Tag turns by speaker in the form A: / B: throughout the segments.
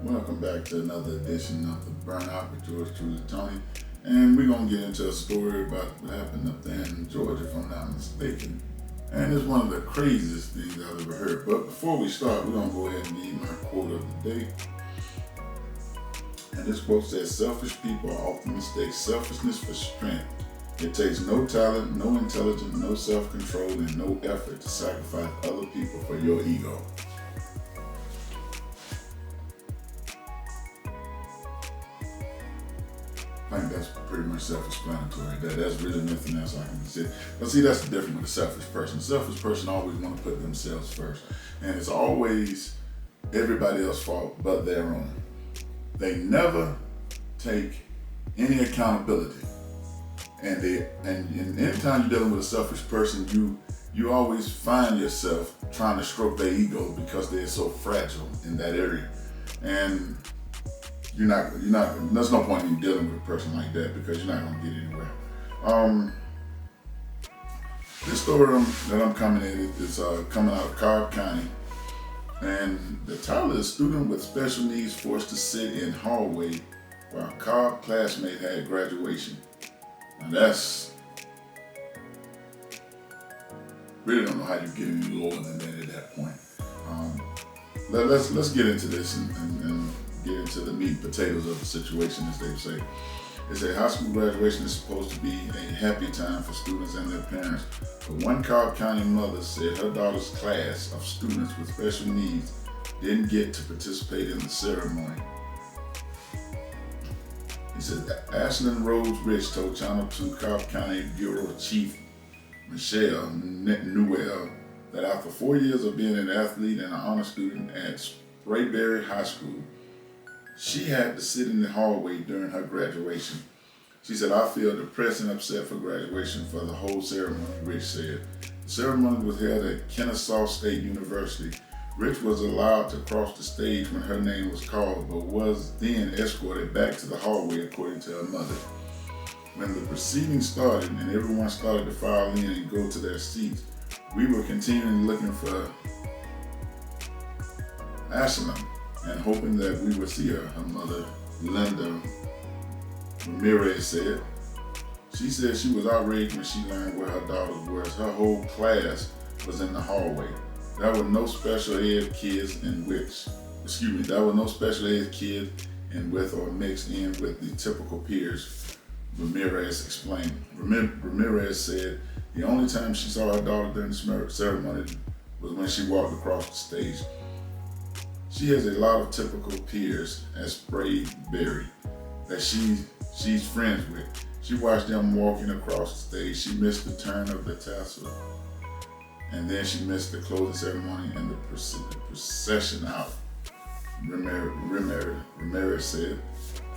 A: Welcome back to another edition of the Burnout with George Truly Tony. And we're going to get into a story about what happened up there in Georgia, if I'm not mistaken. And it's one of the craziest things I've ever heard. But before we start, we're going to go ahead and give you my quote of the day. And this quote says, "Selfish people often mistake selfishness for strength. It takes no talent, no intelligence, no self-control, and no effort to sacrifice other people for your ego." I think that's pretty much self-explanatory. That's really nothing else I can say. But see, that's the difference with a selfish person. A selfish person always want to put themselves first. And it's always everybody else's fault but their own. They never take any accountability. And anytime you're dealing with a selfish person, you always find yourself trying to stroke their ego because they're so fragile in that area. And there's no point in dealing with a person like that because you're not going to get anywhere. This story that I'm coming in is coming out of Cobb County. And the title is "Student with Special Needs Forced to Sit in Hallway While Cobb Classmate Had Graduation." Now that's, really don't know how you get any lower than that at that point. Let's get into this and get into the meat and potatoes of the situation, as they say. They say high school graduation is supposed to be a happy time for students and their parents, but one Cobb County mother said her daughter's class of students with special needs didn't get to participate in the ceremony. He said Ashlyn Rose Rich told Channel 2 Cobb County Bureau Chief Michelle Newell that after 4 years of being an athlete and an honor student at Sprayberry High School, she had to sit in the hallway during her graduation. She said, "I feel depressed and upset for graduation for the whole ceremony," Rich said. The ceremony was held at Kennesaw State University. Rich was allowed to cross the stage when her name was called, but was then escorted back to the hallway, according to her mother. When the proceedings started and everyone started to file in and go to their seats, we were continuing looking for Ashlyn and hoping that we would see her mother, Linda Ramirez, said. She said she was outraged when she learned where her daughter was. Her whole class was in the hallway. There were no special ed kids there were no special ed kids in with or mixed in with the typical peers, Ramirez explained. Ramirez said the only time she saw her daughter during the ceremony was when she walked across the stage. She has a lot of typical peers at Sprayberry that she's friends with. She watched them walking across the stage. She missed the turn of the tassel, and then she missed the closing ceremony and the procession out, Ramirez said.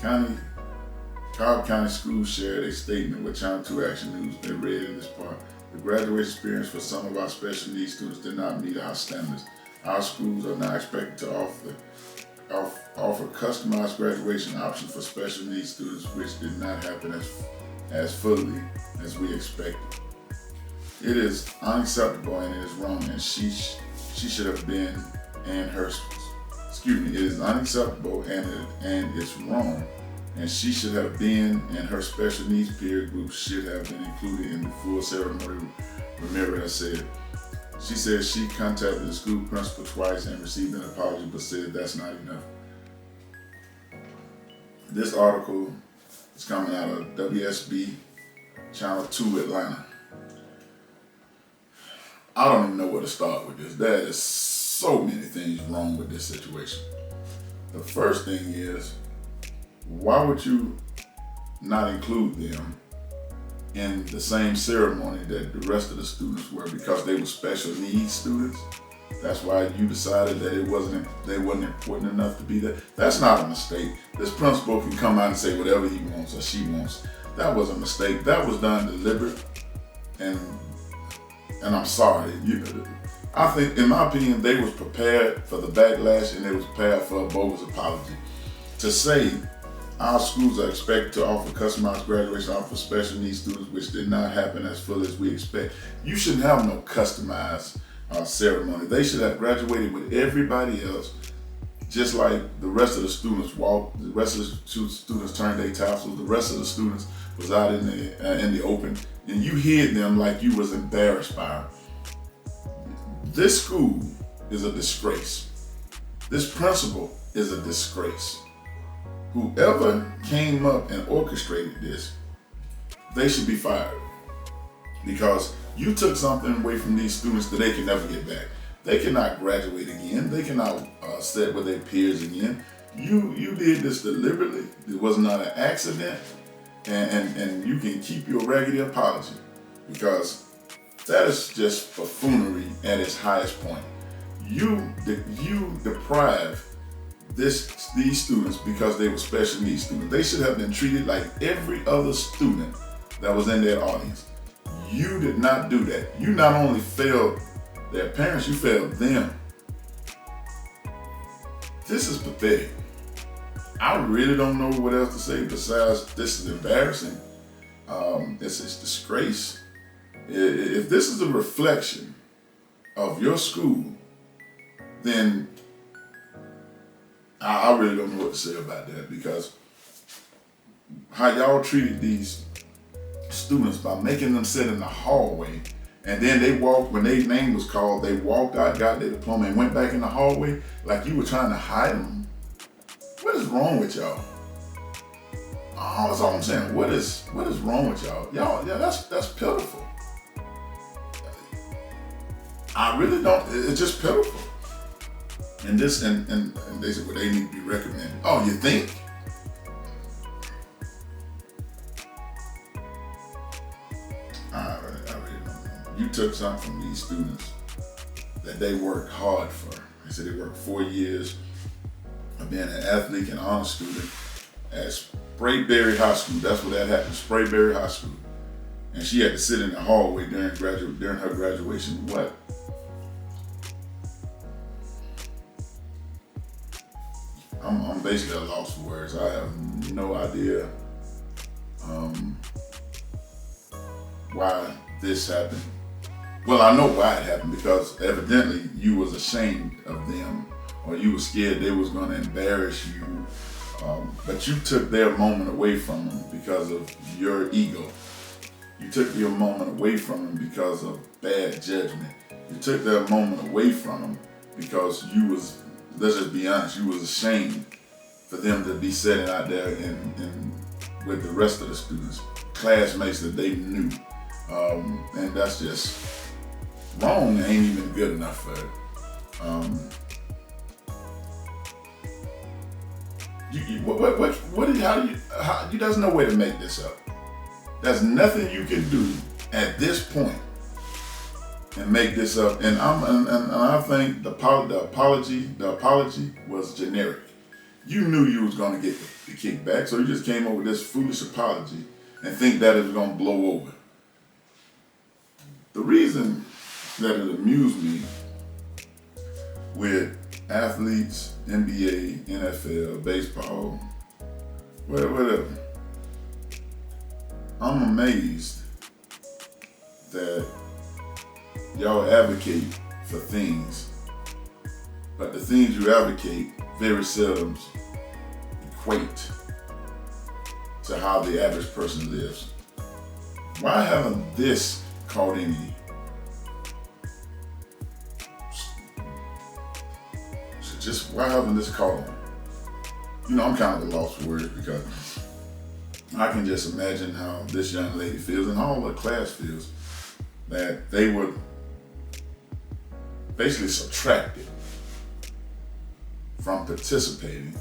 A: Cobb County Schools shared a statement with Channel 2 Action News. They read in this part: "The graduation experience for some of our special needs students did not meet our standards. Our schools are now expected to offer customized graduation options for special needs students, which did not happen as fully as we expected. It is unacceptable and it is wrong, and she should have been and her it is unacceptable and it's wrong, and she should have been and her special needs peer group should have been included in the full ceremony," Ramirez said. She said she contacted the school principal twice and received an apology, but said that's not enough. This article is coming out of WSB Channel 2 Atlanta. I don't even know where to start with this. There is so many things wrong with this situation. The first thing is, why would you not include them in the same ceremony that the rest of the students were? Because they were special needs students? That's why you decided that they wasn't important enough to be there? That's not a mistake. This principal can come out and say whatever he wants or she wants. That was a mistake. That was done deliberate, and I'm sorry. I think, in my opinion, they was prepared for the backlash and they was prepared for a bogus apology. To say our schools are expected to offer customized graduation options for special needs students, which did not happen as fully as we expect. You shouldn't have no customized ceremony. They should have graduated with everybody else. just like the rest of the students walked, the rest of the students turned their tassels, the rest of the students was out in the open, and you hid them like you was embarrassed by them. This school is a disgrace. This principal is a disgrace. Whoever came up and orchestrated this, they should be fired. Because you took something away from these students that they can never get back. They cannot graduate again. They cannot sit with their peers again. You did this deliberately. It was not an accident. And you can keep your raggedy apology, because that is just buffoonery at its highest point. You deprive these students because they were special needs students. They should have been treated like every other student that was in their audience. You did not do that. You not only failed their parents, you failed them. This is pathetic. I really don't know what else to say besides this is embarrassing. It's a disgrace. If this is a reflection of your school, then I really don't know what to say about that, because how y'all treated these students by making them sit in the hallway, and then they walked, when their name was called, they walked out, got their diploma, and went back in the hallway like you were trying to hide them. What is wrong with y'all? Oh, that's all I'm saying. What is wrong with y'all? Y'all, yeah, that's pitiful. I really don't. It's just pitiful. And this, and they said, well, they need to be recommended. Oh, you think? I really don't know. You took something from these students that they worked hard for. They said they worked 4 years of being an athlete and honor student at Sprayberry High School. That's where that happened, Sprayberry High School. And she had to sit in the hallway during her graduation. What? I'm basically at a loss for words. I have no idea why this happened. Well, I know why it happened, because evidently you was ashamed of them, or you were scared they was going to embarrass you. But you took their moment away from them because of your ego. You took your moment away from them because of bad judgment. You took their moment away from them because you was, let's just be honest, you was ashamed for them to be sitting out there and with the rest of the students, classmates that they knew. And that's just wrong. It ain't even good enough for it. There's no way to make this up. There's nothing you can do at this point and make this up. And I think the apology was generic. You knew you was gonna get the kickback, so you just came up with this foolish apology and think that it was gonna blow over. The reason that it amused me with athletes, NBA, NFL, baseball, whatever, I'm amazed that y'all advocate for things, but the things you advocate very seldom equate to how the average person lives. Why haven't this caught any why haven't this caught on? You know, I'm kind of at a loss for words, because I can just imagine how this young lady feels and how the class feels, that they were basically subtracted from participating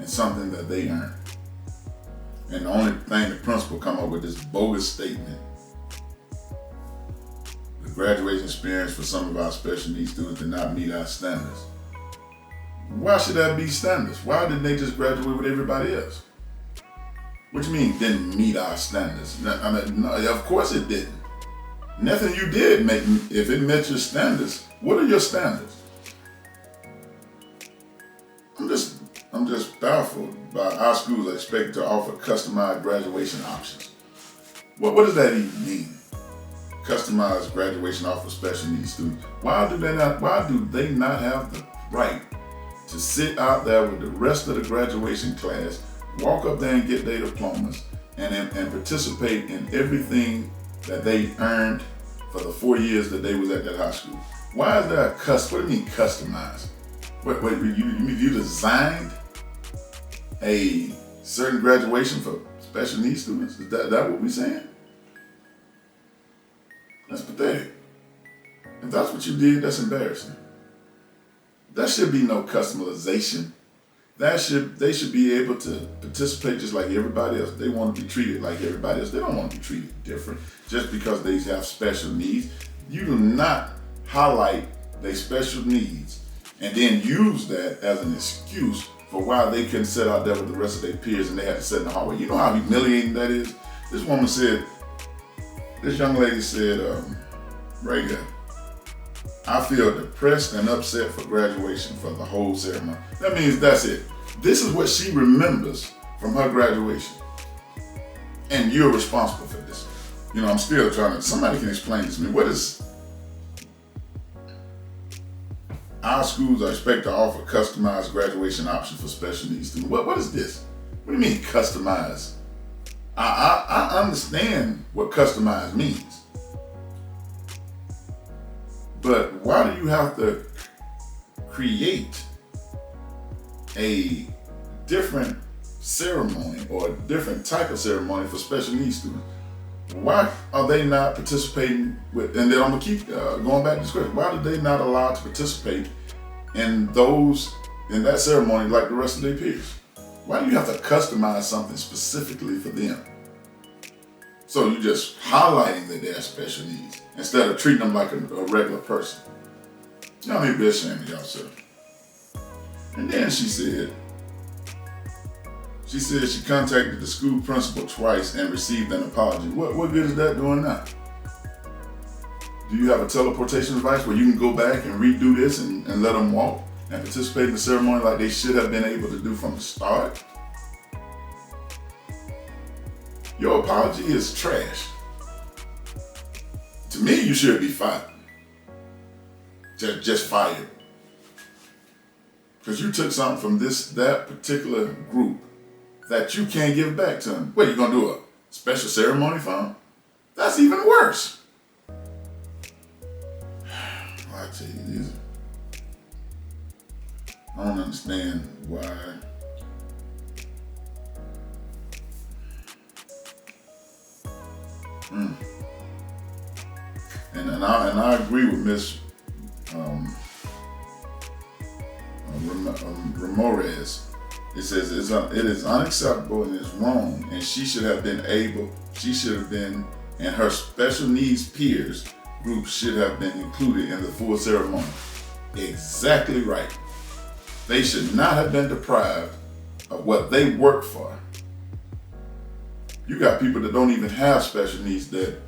A: in something that they earned. And the only thing the principal come up with is bogus statement. The graduation experience for some of our special needs students did not meet our standards. Why should that be standards? Why didn't they just graduate with everybody else? What do you mean didn't meet our standards? I mean, no, of course it didn't. Nothing you did if it met your standards. What are your standards? I'm just baffled by our schools are expected to offer customized graduation options. What does that even mean? Customized graduation offer special needs students. Why do they not have the right to sit out there with the rest of the graduation class, walk up there and get their diplomas, and participate in everything that they earned for the 4 years that they was at that high school. Why is there what do you mean customized? Wait, you designed a certain graduation for special needs students? Is that what we're saying? That's pathetic. If that's what you did, that's embarrassing. There should be no customization. They should be able to participate just like everybody else. They want to be treated like everybody else. They don't want to be treated different just because they have special needs. You do not highlight their special needs and then use that as an excuse for why they couldn't sit out there with the rest of their peers and they had to sit in the hallway. You know how humiliating that is? This young lady said, Reagan, I feel depressed and upset for graduation for the whole ceremony. That means that's it. This is what she remembers from her graduation. And you're responsible for this. You know, I'm still somebody can explain this to me. What is, our schools are expected to offer customized graduation options for special needs students. What is this? What do you mean customized? I understand what customized means. But why do you have to create a different ceremony or a different type of ceremony for special needs students? Why are they not participating with, and then I'm gonna keep going back to this question, why are they not allowed to participate in that ceremony like the rest of their peers? Why do you have to customize something specifically for them? So you're just highlighting that they have special needs instead of treating them like a regular person. Y'all need to be ashamed of yourself. And then she said she contacted the school principal twice and received an apology. What good is that doing now? Do you have a teleportation device where you can go back and redo this and let them walk and participate in the ceremony like they should have been able to do from the start? Your apology is trash. To me, you should be fired. Just fired. Because you took something from that particular group that you can't give back to them. What, you gonna do a special ceremony for them? That's even worse. I tell you this. I don't understand why. And I agree with Miss Ramorez. It says it is unacceptable and it's wrong, and she should have been, and her special needs peers group should have been included in the full ceremony. Exactly right. They should not have been deprived of what they work for. You got people that don't even have special needs that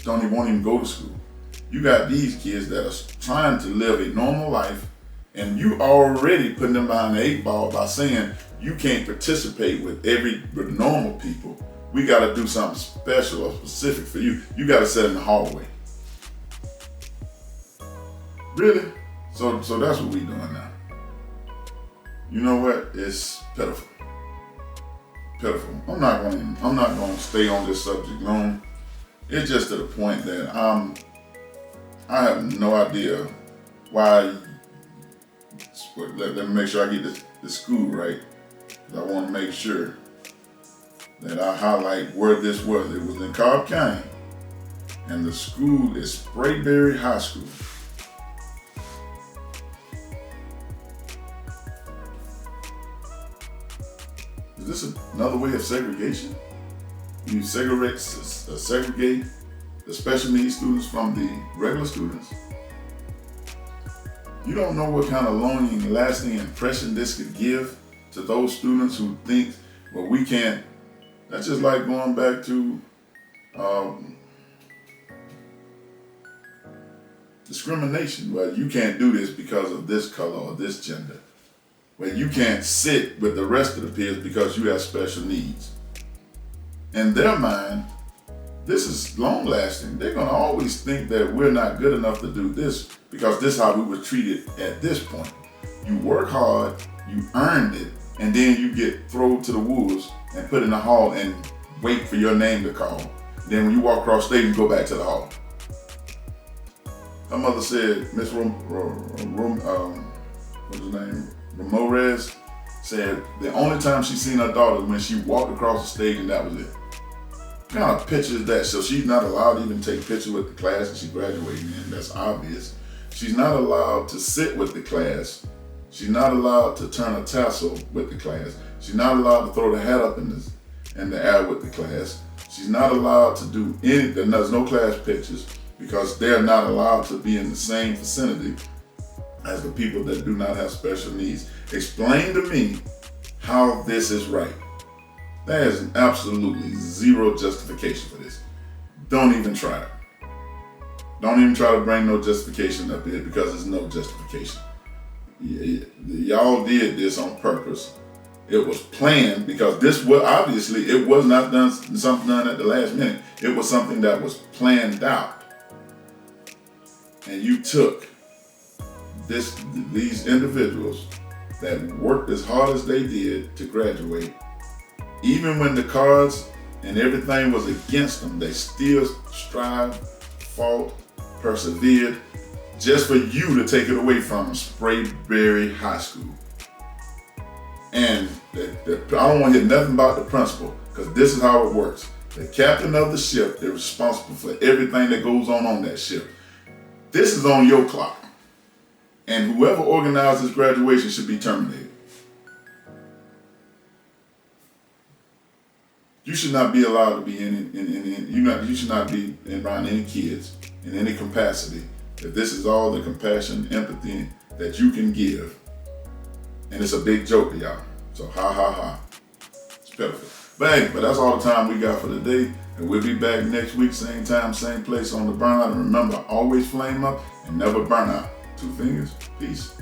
A: won't even go to school. You got these kids that are trying to live a normal life, and you already putting them behind the 8 ball by saying you can't participate with normal people. We got to do something special or specific for you. You got to sit in the hallway. Really? So that's what we doing now. You know what? It's pitiful. Pitiful. I'm not going to stay on this subject long. It's just to the point that I have no idea why. Let me make sure I get the school right. I want to make sure that I highlight where this was. It was in Cobb County, and the school is Sprayberry High School. Is this another way of segregation? You segregate the special needs students from the regular students? You don't know what kind of long, lasting impression this could give to those students who think, well, we can't. That's just like going back to discrimination. Well, you can't do this because of this color or this gender. Well, you can't sit with the rest of the peers because you have special needs. In their mind, this is long lasting. They're going to always think that we're not good enough to do this because this is how we were treated at this point. You work hard, you earned it, and then you get thrown to the wolves and put in the hall and wait for your name to call. Then when you walk across stage, you go back to the hall. Her mother said, Miss what's his name? Ramirez said the only time she seen her daughter was when she walked across the stage, and that was it. What kind of picture is that? So she's not allowed to even take pictures with the class that she graduated in. That's obvious. She's not allowed to sit with the class. She's not allowed to turn a tassel with the class. She's not allowed to throw the hat up in the air with the class. She's not allowed to do anything. There's no class pictures because they're not allowed to be in the same vicinity as the people that do not have special needs. Explain to me how this is right. There is absolutely zero justification for this. Don't even try it. Don't even try to bring no justification up here because there's no justification. Y'all did this on purpose. It was planned because this was obviously, it was not done something done at the last minute. It was something that was planned out. And you took these individuals that worked as hard as they did to graduate. Even when the cards and everything was against them, they still strived, fought, persevered, just for you to take it away from them, Sprayberry High School. And I don't want to hear nothing about the principal, because this is how it works. The captain of the ship, they're responsible for everything that goes on that ship. This is on your clock. And whoever organized this graduation should be terminated. You should not be allowed to be you should not be around any kids in any capacity. If this is all the compassion, empathy that you can give. And it's a big joke to y'all. So ha ha ha. It's pitiful. But that's all the time we got for today. And we'll be back next week, same time, same place on The Burnout. And remember, always flame up and never burn out. 2 fingers. Peace.